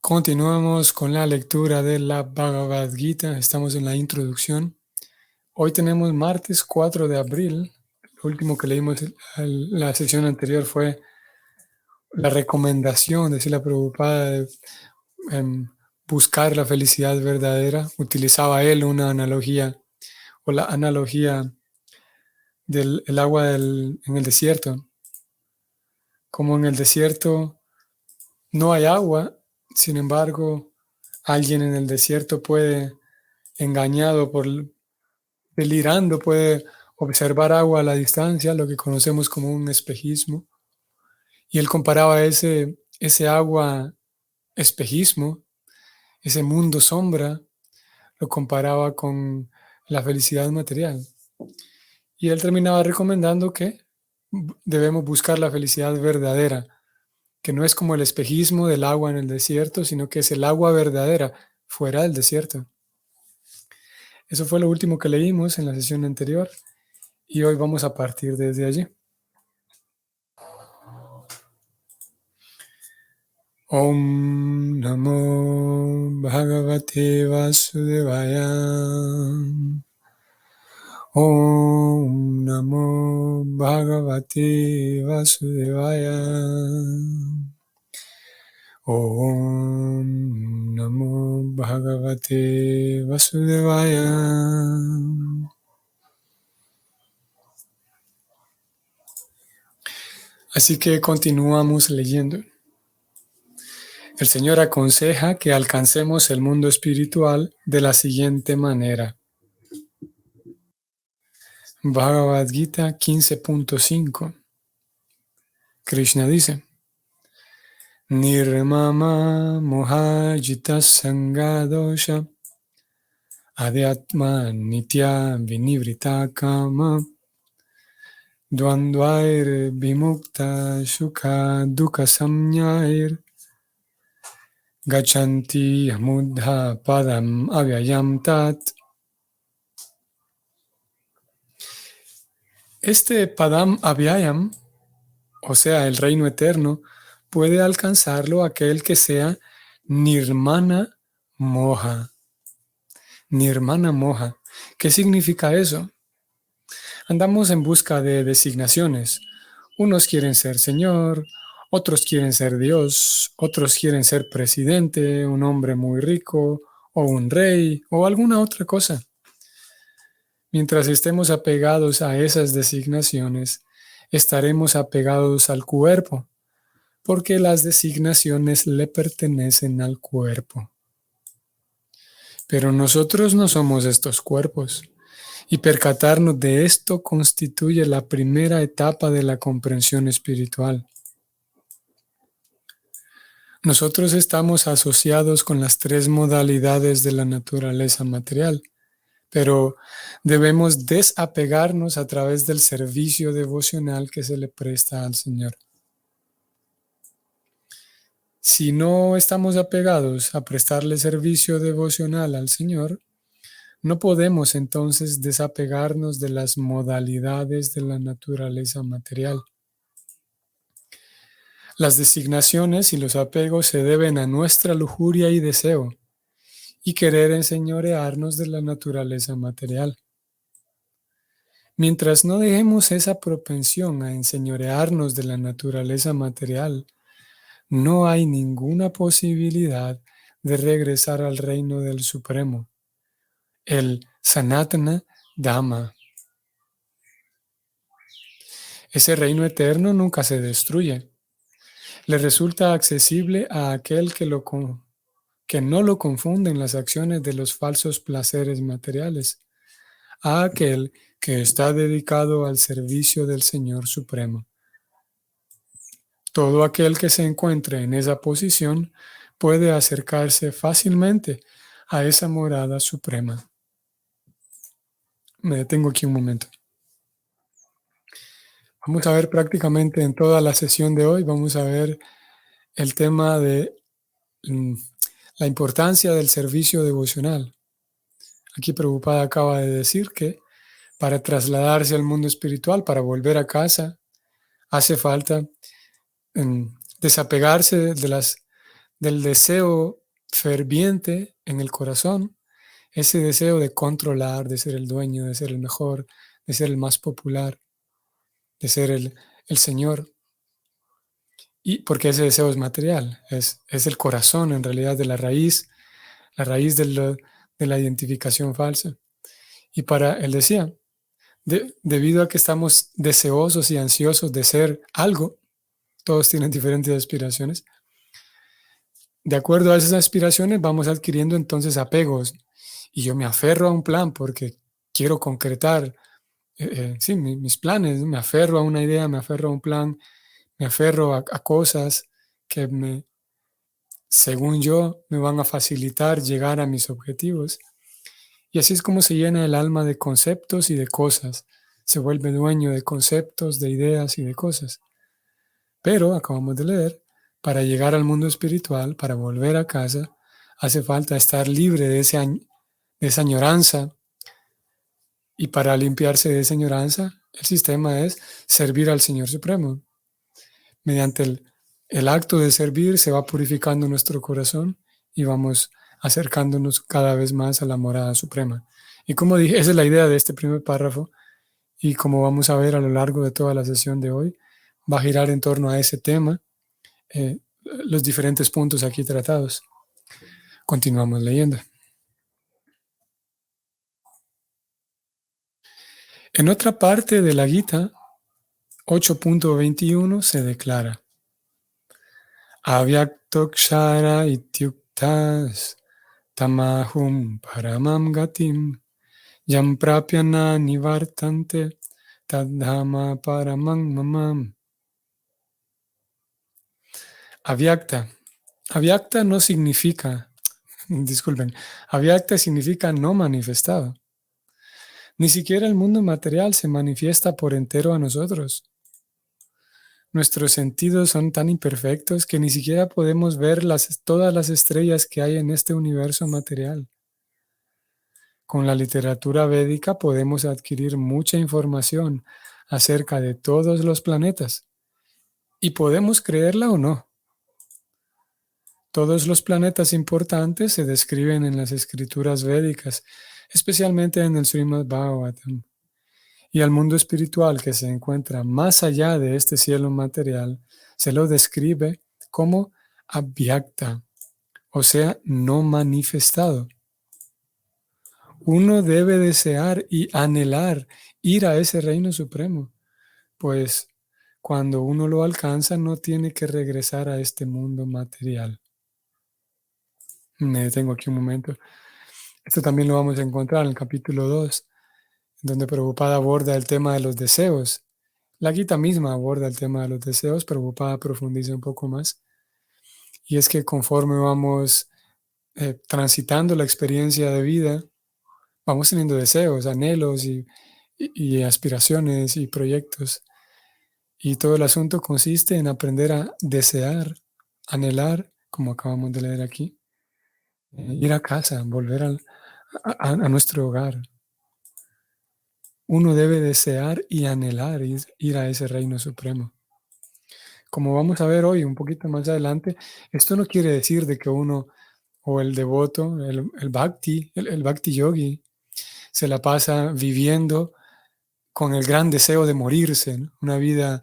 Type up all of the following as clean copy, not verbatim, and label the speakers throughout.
Speaker 1: Continuamos con la lectura de la Bhagavad Gita. Estamos en la introducción. Hoy tenemos martes 4 de abril. Lo último que leímos en la sesión anterior fue la recomendación de Srila Prabhupada de buscar la felicidad verdadera. Utilizaba él una analogía o la analogía del el agua en el desierto. Como en el desierto no hay agua, sin embargo, alguien en el desierto puede, engañado por delirando, puede observar agua a la distancia, lo que conocemos como un espejismo. Y él comparaba ese agua espejismo, ese mundo sombra, lo comparaba con la felicidad material. Y él terminaba recomendando que debemos buscar la felicidad verdadera, que no es como el espejismo del agua en el desierto, sino que es el agua verdadera fuera del desierto. Eso fue lo último que leímos en la sesión anterior y hoy vamos a partir desde allí. Om Namo Bhagavate Vasudevaya. Om Namo Bhagavate Vasudevaya. Om Namo Bhagavate Vasudevaya. Así que continuamos leyendo. El Señor aconseja que alcancemos el mundo espiritual de la siguiente manera. Bhagavad Gita 15.5. Krishna dice: Nirmama mohajita sangadosha adhyatma nitya vinivrita kama dvandvair vimukta sukha dukkha samyair gachanti amudha padam avyayam tat. Este padam avyayam, o sea, el reino eterno, puede alcanzarlo aquel que sea nirmana moha. Nirmana moha. ¿Qué significa eso? Andamos en busca de designaciones. Unos quieren ser señor, otros quieren ser Dios, otros quieren ser presidente, un hombre muy rico, o un rey, o alguna otra cosa. Mientras estemos apegados a esas designaciones, estaremos apegados al cuerpo, porque las designaciones le pertenecen al cuerpo. Pero nosotros no somos estos cuerpos, y percatarnos de esto constituye la primera etapa de la comprensión espiritual. Nosotros estamos asociados con las tres modalidades de la naturaleza material, pero debemos desapegarnos a través del servicio devocional que se le presta al Señor. Si no estamos apegados a prestarle servicio devocional al Señor, no podemos entonces desapegarnos de las modalidades de la naturaleza material. Las designaciones y los apegos se deben a nuestra lujuria y deseo, y querer enseñorearnos de la naturaleza material. Mientras no dejemos esa propensión a enseñorearnos de la naturaleza material, no hay ninguna posibilidad de regresar al reino del Supremo, el Sanatana Dhamma. Ese reino eterno nunca se destruye. Le resulta accesible a aquel que no lo confunde en las acciones de los falsos placeres materiales, a aquel que está dedicado al servicio del Señor Supremo. Todo aquel que se encuentre en esa posición puede acercarse fácilmente a esa morada suprema. Me detengo aquí un momento. Vamos a ver prácticamente en toda la sesión de hoy, vamos a ver el tema de la importancia del servicio devocional. Aquí Prabhupada acaba de decir que para trasladarse al mundo espiritual, para volver a casa, hace falta desapegarse del deseo ferviente en el corazón, ese deseo de controlar, de ser el dueño, de ser el mejor, de ser el más popular, de ser el Señor. Y porque ese deseo es material, es el corazón en realidad de la raíz de la identificación falsa. Y él decía, debido a que estamos deseosos y ansiosos de ser algo, todos tienen diferentes aspiraciones. De acuerdo a esas aspiraciones vamos adquiriendo entonces apegos. Y yo me aferro a un plan porque quiero concretar sí, mis planes. Me aferro a una idea, me aferro a un plan, me aferro a cosas que según yo, me van a facilitar llegar a mis objetivos. Y así es como se llena el alma de conceptos y de cosas. Se vuelve dueño de conceptos, de ideas y de cosas. Pero, acabamos de leer, para llegar al mundo espiritual, para volver a casa, hace falta estar libre de esa añoranza. Y para limpiarse de esa añoranza, el sistema es servir al Señor Supremo. Mediante el acto de servir se va purificando nuestro corazón y vamos acercándonos cada vez más a la morada suprema. Y como dije, esa es la idea de este primer párrafo, y como vamos a ver a lo largo de toda la sesión de hoy, va a girar en torno a ese tema, los diferentes puntos aquí tratados. Continuamos leyendo. En otra parte de la Gita, 8.21 se declara: Avyaktokshara ityuktas tamahum paramam gatim yam prapyana nivartante tadhama paramam mamam. Avyakta. Avyakta no significa, disculpen, avyakta significa no manifestado. Ni siquiera el mundo material se manifiesta por entero a nosotros. Nuestros sentidos son tan imperfectos que ni siquiera podemos ver todas las estrellas que hay en este universo material. Con la literatura védica podemos adquirir mucha información acerca de todos los planetas, y podemos creerla o no. Todos los planetas importantes se describen en las escrituras védicas, especialmente en el Srimad Bhagavatam. Y al mundo espiritual que se encuentra más allá de este cielo material, se lo describe como abhyakta, o sea, no manifestado. Uno debe desear y anhelar ir a ese reino supremo, pues cuando uno lo alcanza no tiene que regresar a este mundo material. Me detengo aquí un momento. Esto también lo vamos a encontrar en el capítulo 2, donde Prabhupada aborda el tema de los deseos. La Gita misma aborda el tema de los deseos, Prabhupada profundiza un poco más. Y es que conforme vamos transitando la experiencia de vida, vamos teniendo deseos, anhelos y aspiraciones y proyectos. Y todo el asunto consiste en aprender a desear, anhelar, como acabamos de leer aquí, ir a casa, volver a nuestro hogar. Uno debe desear y anhelar ir a ese reino supremo. Como vamos a ver hoy, un poquito más adelante, esto no quiere decir de que uno o el devoto, el bhakti, el bhakti yogi, se la pasa viviendo con el gran deseo de morirse, ¿no? Una vida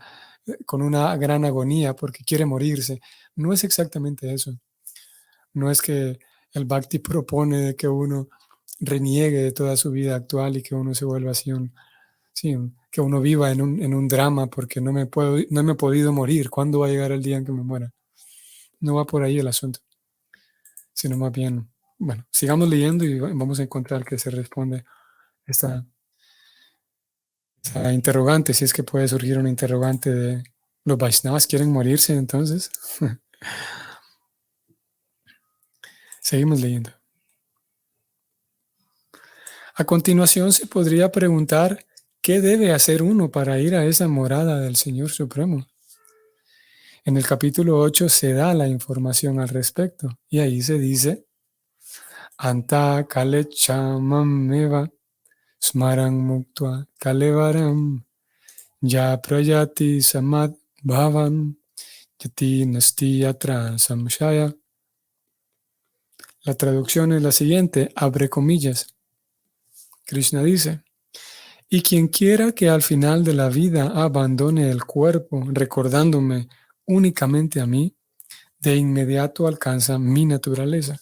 Speaker 1: con una gran agonía porque quiere morirse. No es exactamente eso. No es que el bhakti propone que uno reniegue de toda su vida actual y que uno se vuelva así que uno viva en un drama porque no me he podido morir. ¿Cuándo va a llegar el día en que me muera? No va por ahí el asunto, sino más bien, bueno, sigamos leyendo y vamos a encontrar que se responde esta interrogante, si es que puede surgir una interrogante de ¿los Vaishnavas quieren morirse entonces? Seguimos leyendo. A continuación se podría preguntar ¿qué debe hacer uno para ir a esa morada del Señor Supremo? En el capítulo 8 se da la información al respecto y ahí se dice Anta kalechamam eva smaran muktva kalevaram ya prayati samad bhavam yati nasti yatra samshaya La traducción es la siguiente, abre comillas. Krishna dice, y quien quiera que al final de la vida abandone el cuerpo, recordándome únicamente a mí, de inmediato alcanza mi naturaleza.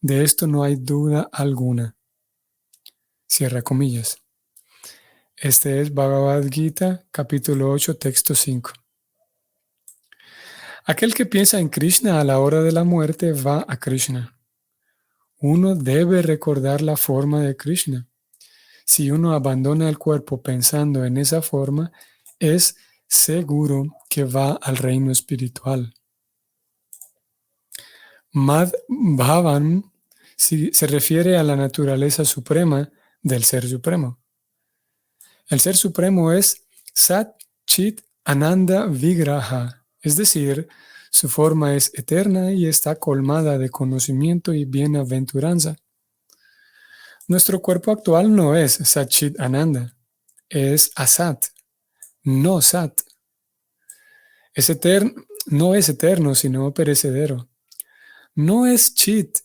Speaker 1: De esto no hay duda alguna. Cierra comillas. Este es Bhagavad Gita, capítulo 8, texto 5. Aquel que piensa en Krishna a la hora de la muerte va a Krishna. Uno debe recordar la forma de Krishna. Si uno abandona el cuerpo pensando en esa forma, es seguro que va al reino espiritual. Madhvavan se refiere a la naturaleza suprema del Ser Supremo. El Ser Supremo es Sat Chit Ananda Vigraha, es decir, su forma es eterna y está colmada de conocimiento y bienaventuranza. Nuestro cuerpo actual no es Sat Chit Ananda, es Asat, no Sat. Es eterno, no es eterno, sino perecedero. No es Chit,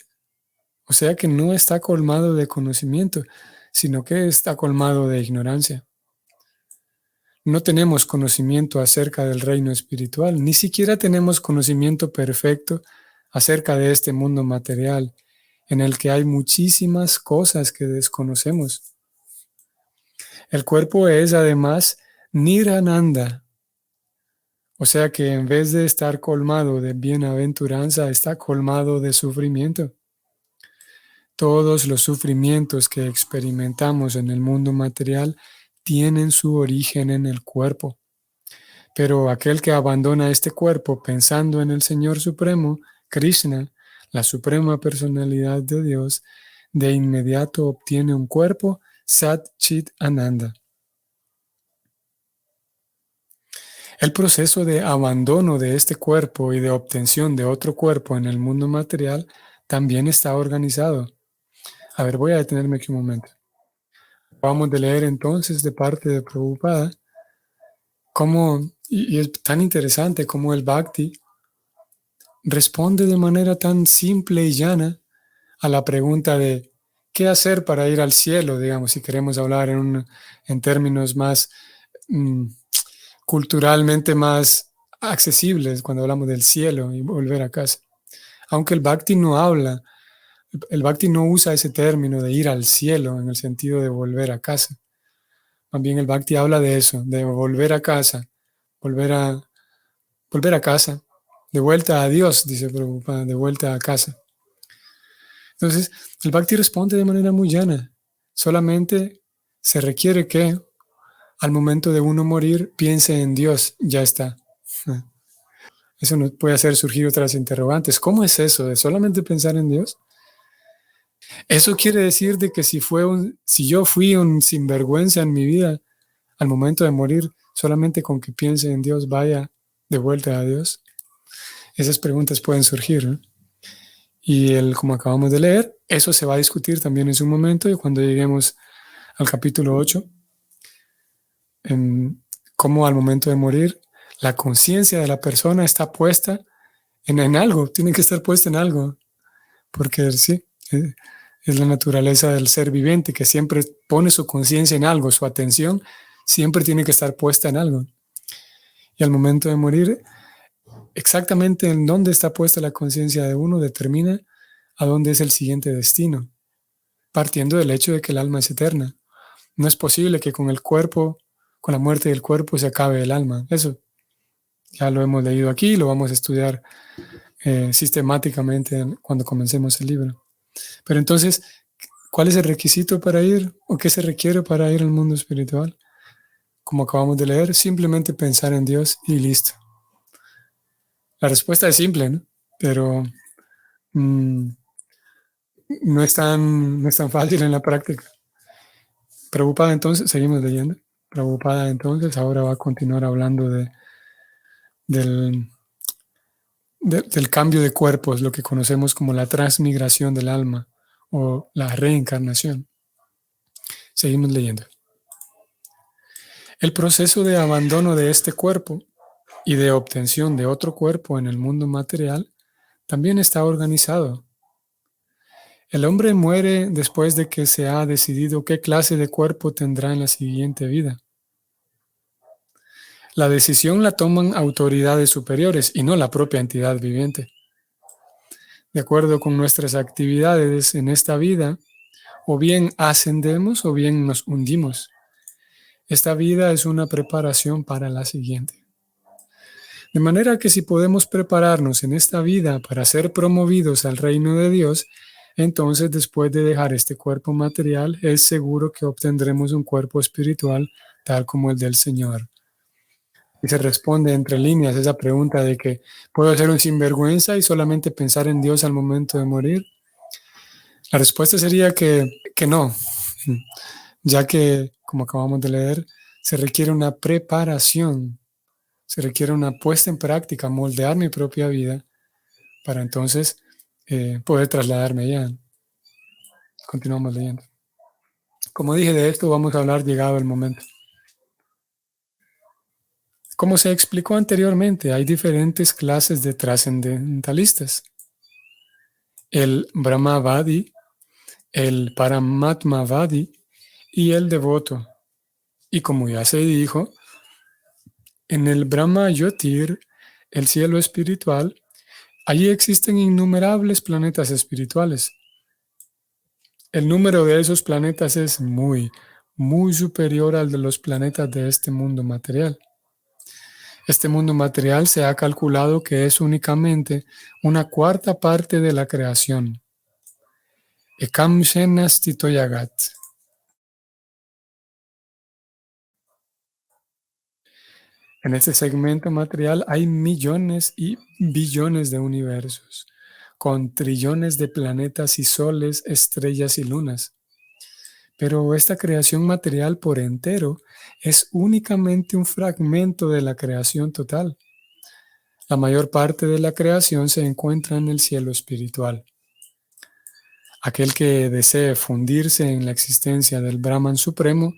Speaker 1: o sea que no está colmado de conocimiento, sino que está colmado de ignorancia. No tenemos conocimiento acerca del reino espiritual, ni siquiera tenemos conocimiento perfecto acerca de este mundo material, en el que hay muchísimas cosas que desconocemos. El cuerpo es además Nirananda, o sea que en vez de estar colmado de bienaventuranza, está colmado de sufrimiento. Todos los sufrimientos que experimentamos en el mundo material tienen su origen en el cuerpo. Pero aquel que abandona este cuerpo pensando en el Señor Supremo, Krishna, la suprema personalidad de Dios, de inmediato obtiene un cuerpo Sat Chit Ananda. El proceso de abandono de este cuerpo y de obtención de otro cuerpo en el mundo material también está organizado. A ver, voy a detenerme aquí un momento. Vamos a leer entonces de parte de Prabhupada cómo, y es tan interesante cómo el Bhakti responde de manera tan simple y llana a la pregunta de qué hacer para ir al cielo, digamos, si queremos hablar en términos más culturalmente más accesibles cuando hablamos del cielo y volver a casa. Aunque el Bhakti no habla, el Bhakti no usa ese término de ir al cielo en el sentido de volver a casa. Más bien el Bhakti habla de eso, de volver a casa, volver a casa, de vuelta a Dios, dice Prabhupada, de vuelta a casa. Entonces, el Bhakti responde de manera muy llana. Solamente se requiere que al momento de uno morir piense en Dios, ya está. Eso nos puede hacer surgir otras interrogantes. ¿Cómo es eso de solamente pensar en Dios? Eso quiere decir de que si yo fui un sinvergüenza en mi vida, al momento de morir, solamente con que piense en Dios vaya de vuelta a Dios. Esas preguntas pueden surgir, ¿no? Y como acabamos de leer, eso se va a discutir también en su momento y cuando lleguemos al capítulo 8, en cómo al momento de morir la conciencia de la persona está puesta en algo, tiene que estar puesta en algo, porque sí, es la naturaleza del ser viviente que siempre pone su conciencia en algo, su atención siempre tiene que estar puesta en algo. Y al momento de morir, exactamente en dónde está puesta la conciencia de uno determina a dónde es el siguiente destino, partiendo del hecho de que el alma es eterna. No es posible que con el cuerpo, con la muerte del cuerpo, se acabe el alma. Eso ya lo hemos leído aquí, lo vamos a estudiar sistemáticamente cuando comencemos el libro. Pero entonces, ¿cuál es el requisito para ir o qué se requiere para ir al mundo espiritual? Como acabamos de leer, simplemente pensar en Dios y listo. La respuesta es simple, ¿no? Pero no es tan fácil en la práctica. Prabhupada entonces, seguimos leyendo. Prabhupada entonces ahora va a continuar hablando del cambio de cuerpos, lo que conocemos como la transmigración del alma o la reencarnación. Seguimos leyendo. El proceso de abandono de este cuerpo y de obtención de otro cuerpo en el mundo material también está organizado. El hombre muere después de que se ha decidido qué clase de cuerpo tendrá en la siguiente vida. La decisión la toman autoridades superiores y no la propia entidad viviente. De acuerdo con nuestras actividades en esta vida, o bien ascendemos o bien nos hundimos. Esta vida es una preparación para la siguiente. De manera que si podemos prepararnos en esta vida para ser promovidos al reino de Dios, entonces después de dejar este cuerpo material, es seguro que obtendremos un cuerpo espiritual tal como el del Señor. Y se responde entre líneas esa pregunta de que ¿puedo ser un sinvergüenza y solamente pensar en Dios al momento de morir? La respuesta sería que no, ya que, como acabamos de leer, se requiere una preparación, se requiere una puesta en práctica, moldear mi propia vida para entonces poder trasladarme allá. Continuamos leyendo. Como dije, de esto vamos a hablar llegado el momento. Como se explicó anteriormente, hay diferentes clases de trascendentalistas. El Brahmavadi, el Paramatmavadi y el devoto. Y como ya se dijo, en el Brahma Yotir, el cielo espiritual, allí existen innumerables planetas espirituales. El número de esos planetas es muy, muy superior al de los planetas de este mundo material. Este mundo material se ha calculado que es únicamente una cuarta parte de la creación. Ekam Shenastito Yagat. En este segmento material hay millones y billones de universos, con trillones de planetas y soles, estrellas y lunas. Pero esta creación material por entero es únicamente un fragmento de la creación total. La mayor parte de la creación se encuentra en el cielo espiritual. Aquel que desee fundirse en la existencia del Brahman Supremo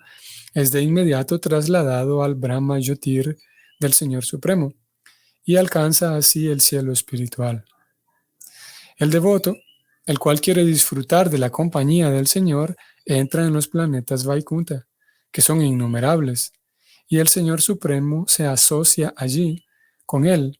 Speaker 1: es de inmediato trasladado al Brahma Yotir del Señor Supremo y alcanza así el cielo espiritual. El devoto, el cual quiere disfrutar de la compañía del Señor, entra en los planetas Vaikunta, que son innumerables, y el Señor Supremo se asocia allí con él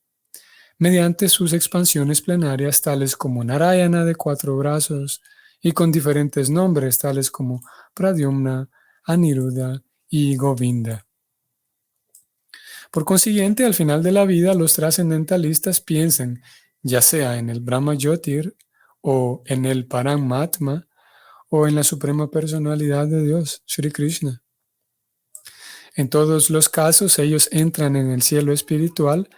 Speaker 1: mediante sus expansiones plenarias tales como Narayana de 4 brazos y con diferentes nombres tales como Pradyumna, Aniruddha y Govinda. Por consiguiente, al final de la vida, los trascendentalistas piensan ya sea en el Brahma Yotir o en el Paramatma o en la suprema personalidad de Dios, Sri Krishna. En todos los casos, ellos entran en el cielo espiritual,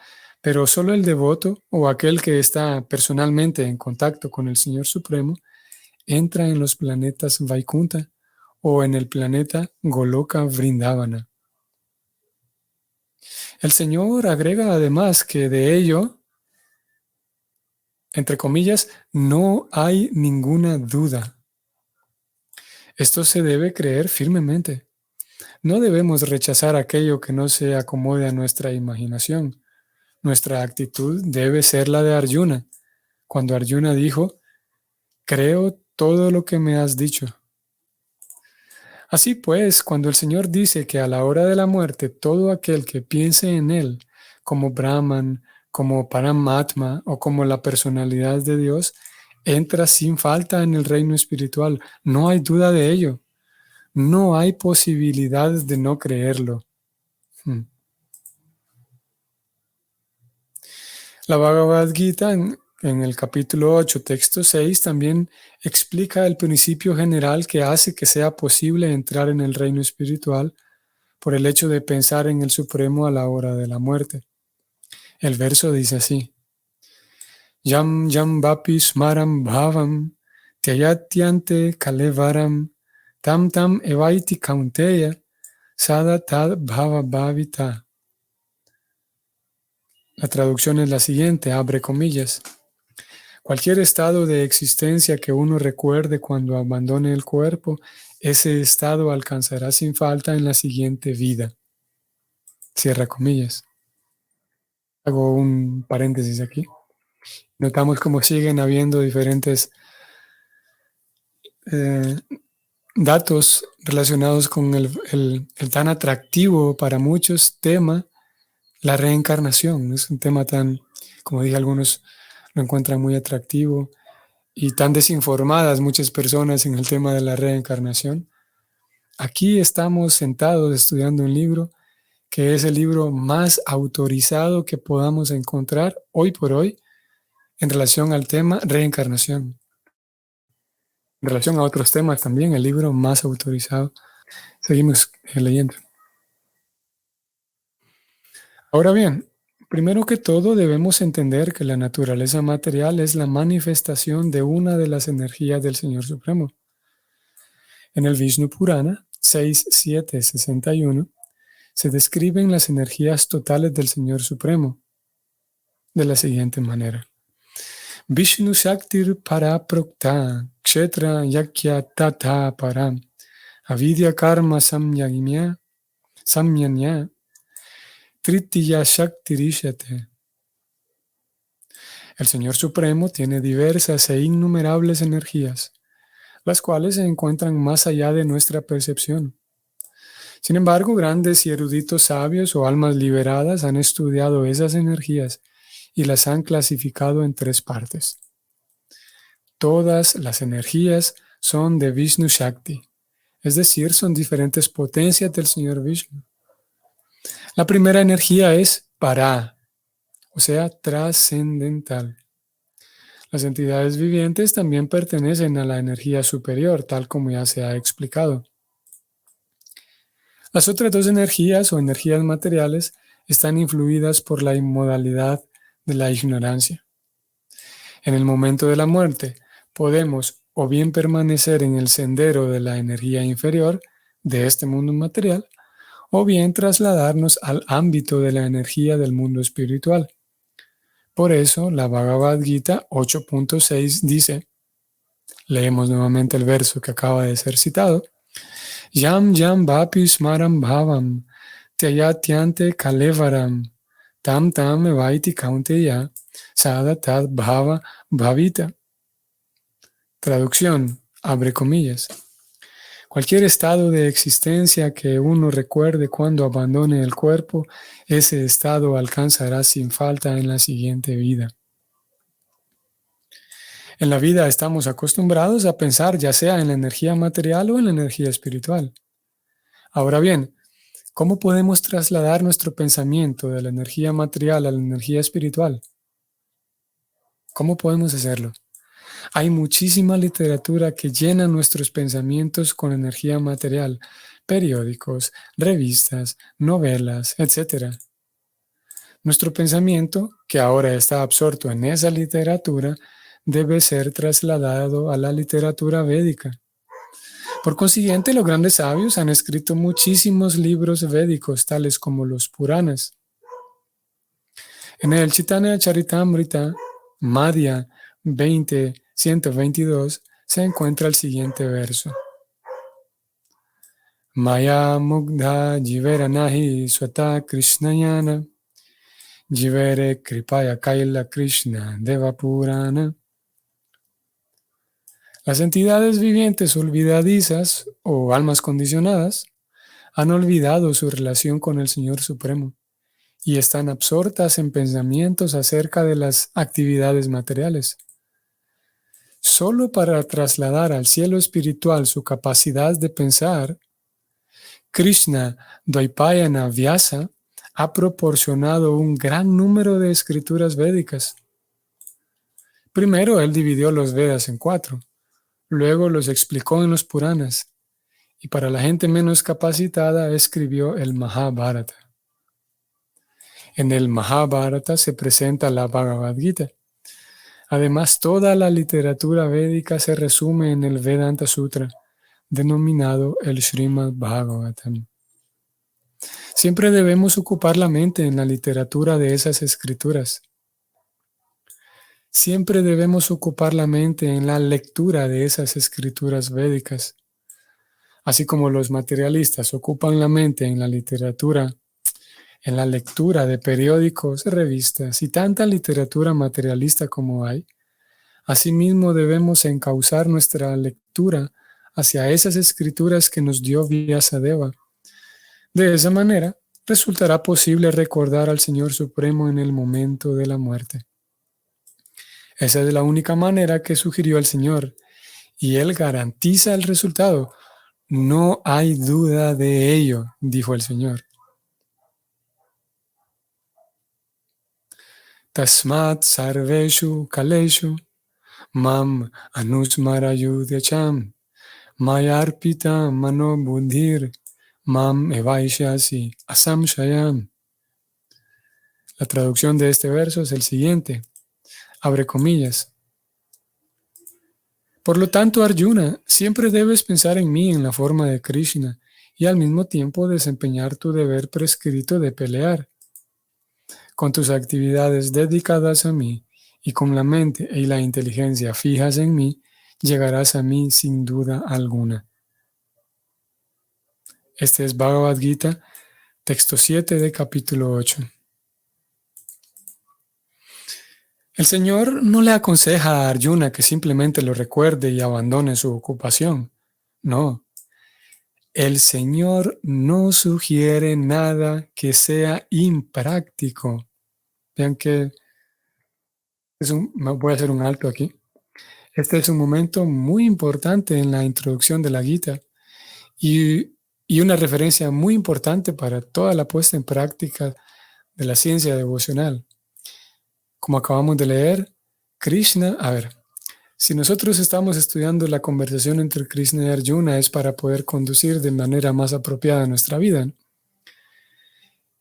Speaker 1: pero solo el devoto o aquel que está personalmente en contacto con el Señor Supremo entra en los planetas Vaikunta o en el planeta Goloka Vrindavana. El Señor agrega además que de ello, entre comillas, no hay ninguna duda. Esto se debe creer firmemente. No debemos rechazar aquello que no se acomode a nuestra imaginación. Nuestra actitud debe ser la de Arjuna, cuando Arjuna dijo, creo todo lo que me has dicho. Así pues, cuando el Señor dice que a la hora de la muerte todo aquel que piense en Él como Brahman, como Paramatma o como la personalidad de Dios, entra sin falta en el reino espiritual. No hay duda de ello. No hay posibilidades de no creerlo. La Bhagavad Gita en el capítulo 8, texto 6, también explica el principio general que hace que sea posible entrar en el reino espiritual por el hecho de pensar en el Supremo a la hora de la muerte. El verso dice así: Yam yam vapi smaram bhavam tyayatyante kalevaram tam tam evaiti kaunteya sada tad bhava bhavita. La traducción es la siguiente, abre comillas. Cualquier estado de existencia que uno recuerde cuando abandone el cuerpo, ese estado alcanzará sin falta en la siguiente vida. Cierra comillas. Hago un paréntesis aquí. Notamos cómo siguen habiendo diferentes datos relacionados con el tan atractivo para muchos tema, la reencarnación. Es un tema tan, como dije, algunos lo encuentran muy atractivo y tan desinformadas muchas personas en el tema de la reencarnación. Aquí estamos sentados estudiando un libro que es el libro más autorizado que podamos encontrar hoy por hoy en relación al tema reencarnación. En relación a otros temas también, el libro más autorizado. Seguimos leyendo. Ahora bien, primero que todo debemos entender que la naturaleza material es la manifestación de una de las energías del Señor Supremo. En el Vishnu Purana 6.7.61 se describen las energías totales del Señor Supremo de la siguiente manera. Vishnu Shaktir Paraprokta Kshetra Yakya Tata Param Avidya Karma Samyanya Tritiya Shaktirishate. El Señor Supremo tiene diversas e innumerables energías, las cuales se encuentran más allá de nuestra percepción. Sin embargo, grandes y eruditos sabios o almas liberadas han estudiado esas energías y las han clasificado en 3 partes. Todas las energías son de Vishnu Shakti, es decir, son diferentes potencias del Señor Vishnu. La primera energía es Para, o sea, trascendental. Las entidades vivientes también pertenecen a la energía superior, tal como ya se ha explicado. Las otras 2 energías o energías materiales están influidas por la inmodalidad de la ignorancia. En el momento de la muerte, podemos o bien permanecer en el sendero de la energía inferior de este mundo material, o bien trasladarnos al ámbito de la energía del mundo espiritual. Por eso, la Bhagavad Gita 8.6 dice, leemos nuevamente el verso que acaba de ser citado, Yam yam vapi smaram bhavam tyayatyante kalevaram tam tam evaiti kaunteya sada tad bhava bhavita. Traducción, abre comillas. Cualquier estado de existencia que uno recuerde cuando abandone el cuerpo, ese estado alcanzará sin falta en la siguiente vida. En la vida estamos acostumbrados a pensar ya sea en la energía material o en la energía espiritual. Ahora bien, ¿cómo podemos trasladar nuestro pensamiento de la energía material a la energía espiritual? ¿Cómo podemos hacerlo? Hay muchísima literatura que llena nuestros pensamientos con energía material, periódicos, revistas, novelas, etc. Nuestro pensamiento, que ahora está absorto en esa literatura, debe ser trasladado a la literatura védica. Por consiguiente, los grandes sabios han escrito muchísimos libros védicos, tales como los Puranas. En el Chaitanya Charitamrita, Madhya 20.122, se encuentra el siguiente verso. Maya mugdha jivera nahi swata krishnayana jivere kripaya kaila krishna deva purana. Las entidades vivientes olvidadizas o almas condicionadas han olvidado su relación con el Señor Supremo y están absortas en pensamientos acerca de las actividades materiales. Solo para trasladar al cielo espiritual su capacidad de pensar, Krishna Dvaipayana Vyasa ha proporcionado un gran número de escrituras védicas. Primero, él dividió los Vedas en 4. Luego los explicó en los Puranas, y para la gente menos capacitada escribió el Mahabharata. En el Mahabharata se presenta la Bhagavad Gita. Además, toda la literatura védica se resume en el Vedanta Sutra, denominado el Srimad Bhagavatam. Siempre debemos ocupar la mente en la literatura de esas escrituras. Siempre debemos ocupar la mente en la lectura de esas escrituras védicas. Así como los materialistas ocupan la mente en la literatura, en la lectura de periódicos, revistas y tanta literatura materialista como hay, Asimismo, debemos encauzar nuestra lectura hacia esas escrituras que nos dio Vyasadeva. De esa manera, resultará posible recordar al Señor Supremo en el momento de la muerte. Esa es la única manera que sugirió el Señor, y Él garantiza el resultado. No hay duda de ello, dijo el Señor. Tasmat sarveshu kaleshu mam anusmarayudhyacham mayarpita mano buddhir mam evaishyasi asamshayam. La traducción de este verso es el siguiente, abre comillas. Por lo tanto, Arjuna, siempre debes pensar en mí en la forma de Krishna y al mismo tiempo desempeñar tu deber prescrito de pelear. Con tus actividades dedicadas a mí y con la mente y la inteligencia fijas en mí, llegarás a mí sin duda alguna. Este es Bhagavad Gita, texto 7 de capítulo 8. El Señor no le aconseja a Arjuna que simplemente lo recuerde y abandone su ocupación. No. El Señor no sugiere nada que sea impráctico. Vean que voy a hacer un alto aquí. Este es un momento muy importante en la introducción de la Gita y una referencia muy importante para toda la puesta en práctica de la ciencia devocional. Como acabamos de leer, Krishna, si nosotros estamos estudiando la conversación entre Krishna y Arjuna es para poder conducir de manera más apropiada nuestra vida.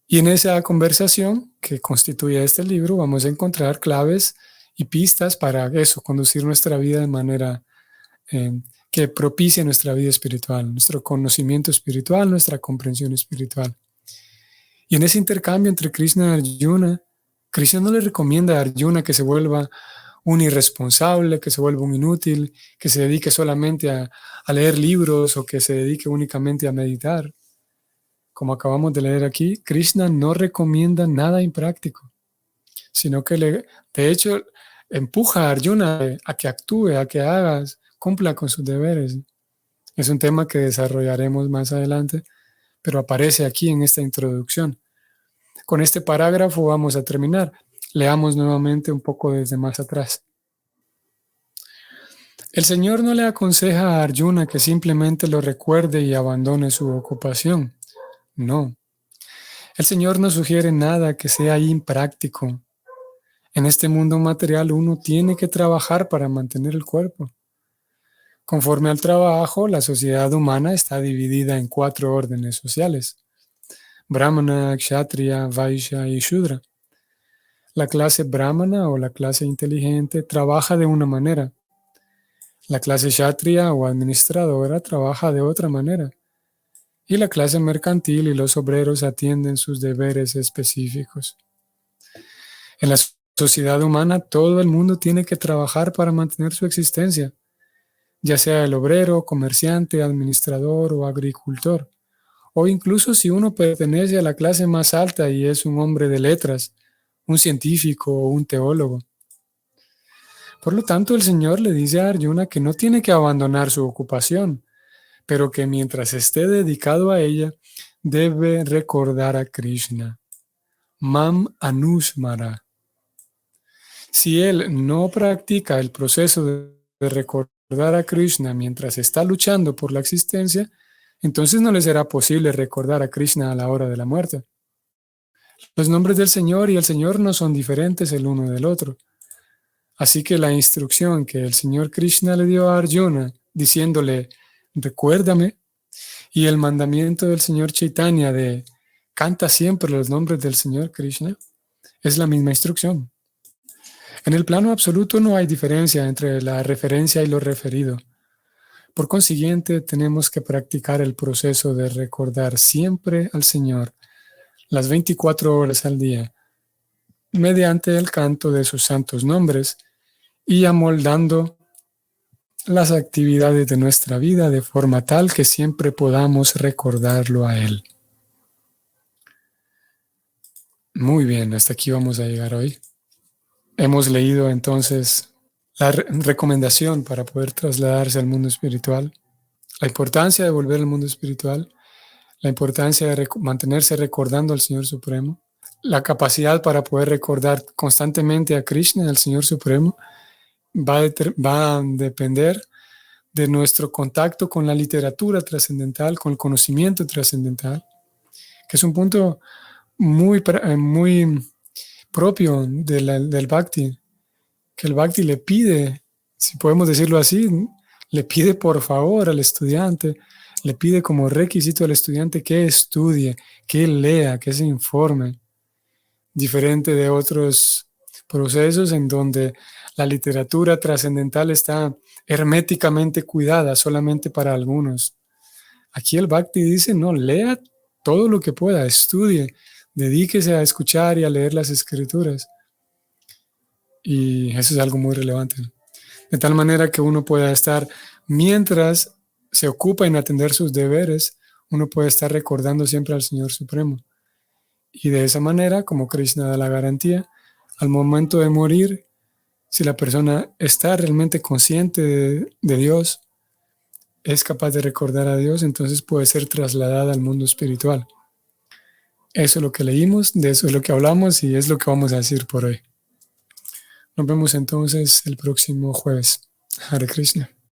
Speaker 1: Y en esa conversación que constituye este libro vamos a encontrar claves y pistas para eso, conducir nuestra vida de manera que propicie nuestra vida espiritual, nuestro conocimiento espiritual, nuestra comprensión espiritual. Y en ese intercambio entre Krishna y Arjuna, Krishna no le recomienda a Arjuna que se vuelva un irresponsable, que se vuelva un inútil, que se dedique solamente a leer libros o que se dedique únicamente a meditar. Como acabamos de leer aquí, Krishna no recomienda nada impráctico, sino que de hecho empuja a Arjuna a que actúe, a que cumpla con sus deberes. Es un tema que desarrollaremos más adelante, pero aparece aquí en esta introducción. Con este parágrafo vamos a terminar. Leamos nuevamente un poco desde más atrás. El Señor no le aconseja a Arjuna que simplemente lo recuerde y abandone su ocupación. No. El Señor no sugiere nada que sea impráctico. En este mundo material uno tiene que trabajar para mantener el cuerpo. Conforme al trabajo, la sociedad humana está dividida en 4 órdenes sociales: Brahmana, Kshatriya, Vaishya y Shudra. La clase Brahmana o la clase inteligente trabaja de una manera. La clase Kshatriya o administradora trabaja de otra manera. Y la clase mercantil y los obreros atienden sus deberes específicos. En la sociedad humana, todo el mundo tiene que trabajar para mantener su existencia, ya sea el obrero, comerciante, administrador o agricultor, o incluso si uno pertenece a la clase más alta y es un hombre de letras, un científico o un teólogo. Por lo tanto, el Señor le dice a Arjuna que no tiene que abandonar su ocupación, pero que mientras esté dedicado a ella, debe recordar a Krishna. Mam Anusmara. Si él no practica el proceso de recordar a Krishna mientras está luchando por la existencia, entonces no le será posible recordar a Krishna a la hora de la muerte. Los nombres del Señor y el Señor no son diferentes el uno del otro. Así que la instrucción que el Señor Krishna le dio a Arjuna, diciéndole, recuérdame, y el mandamiento del Señor Chaitanya de canta siempre los nombres del Señor Krishna, es la misma instrucción. En el plano absoluto no hay diferencia entre la referencia y lo referido. Por consiguiente, tenemos que practicar el proceso de recordar siempre al Señor las 24 horas al día, mediante el canto de sus santos nombres y amoldando las actividades de nuestra vida de forma tal que siempre podamos recordarlo a Él. Muy bien, hasta aquí vamos a llegar hoy. Hemos leído entonces la recomendación para poder trasladarse al mundo espiritual, la importancia de volver al mundo espiritual, la importancia de mantenerse recordando al Señor Supremo, la capacidad para poder recordar constantemente a Krishna, al Señor Supremo, va a depender de nuestro contacto con la literatura trascendental, con el conocimiento trascendental, que es un punto muy propio del Bhakti, que el Bhakti le pide, si podemos decirlo así, le pide por favor al estudiante, le pide como requisito al estudiante que estudie, que lea, que se informe, diferente de otros procesos en donde la literatura trascendental está herméticamente cuidada solamente para algunos. Aquí el Bhakti dice, no, lea todo lo que pueda, estudie, dedíquese a escuchar y a leer las escrituras. Y eso es algo muy relevante. De tal manera que uno pueda estar, mientras se ocupa en atender sus deberes, uno puede estar recordando siempre al Señor Supremo. Y de esa manera, como Krishna da la garantía, al momento de morir, si la persona está realmente consciente de Dios, es capaz de recordar a Dios, entonces puede ser trasladada al mundo espiritual. Eso es lo que leímos, de eso es lo que hablamos y es lo que vamos a decir por hoy. Nos vemos entonces el próximo jueves. Hare Krishna.